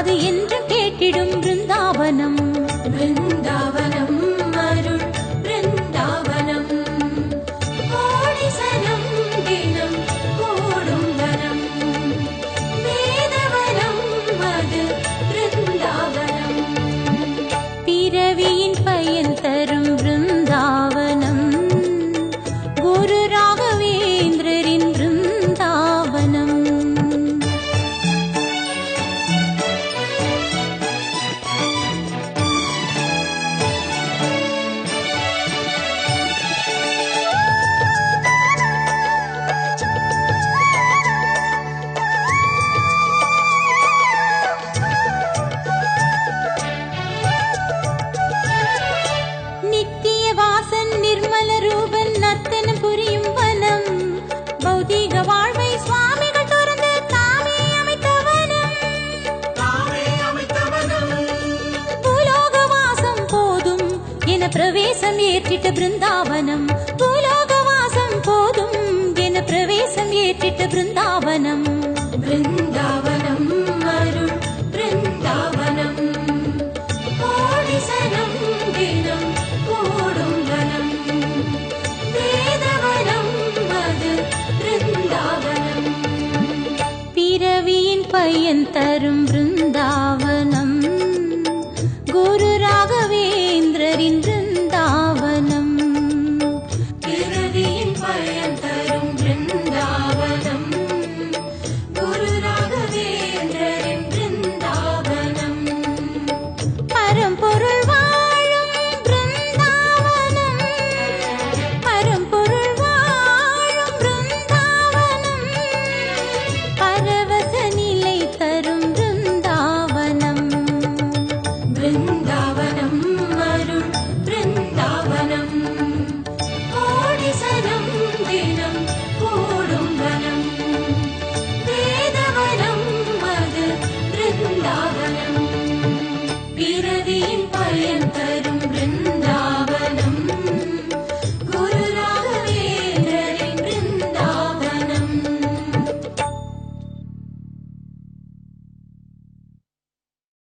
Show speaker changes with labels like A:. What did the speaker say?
A: அது என்று கேட்டிடும் பிருந்தாவனம்.
B: பிருந்தாவனம் அருள் பிருந்தாவனம் கோடிசனம் தினம் கூடும் வனம் வேதவனம் அது பிருந்தாவனம்.
A: பிறவியின் பயன் தரும் பிருந்தாவனம் குரு ராகவேந்திரரின் பிருந்தாவனம். நித்திய வாசன் நிர்மல ரூபன் நர்த்தனம் புரியும் வனம் பௌதிக வாழ்வை சுவாமிகள் துறந்து தாமே அமைத்தவனம். பூலோக வாசம் போதும் என பிரவேசம் ஏற்றிட்ட பிருந்தாவனம். பூலோக வாசம் போதும் என பிரவேசம் ஏற்றிட்ட பிருந்தாவனம்.
B: பிருந்தாவனம் அருள் பிருந்தாவனம் கோடிசனம் தினம் கூடும் வனம் வேதவனம் அது பிருந்தாவனம்.
A: பிறவியின் பயன் தரும் பிருந்தாவனம் குரு ராகவேந்திரரின் பிருந்தாவனம்.
B: பிறவியின் பயன் தரும் பிருந்தாவனம் குரு ராகவேந்திரரின் பிருந்தாவனம்.
A: பரம்பொருள் வாழும் பிருந்தாவனம். பரம்பொருள் வாழும் பிருந்தாவனம். பரவச நிலை தரும் பிருந்தாவனம்.
B: பிருந்தாவனம் அருள் பிருந்தாவனம் கோடிசனம் தினம் கூடும் வனம் வேதவனம் அது பிருந்தாவனம். பிறவியின் பயன் தரும் பிருந்தாவனம்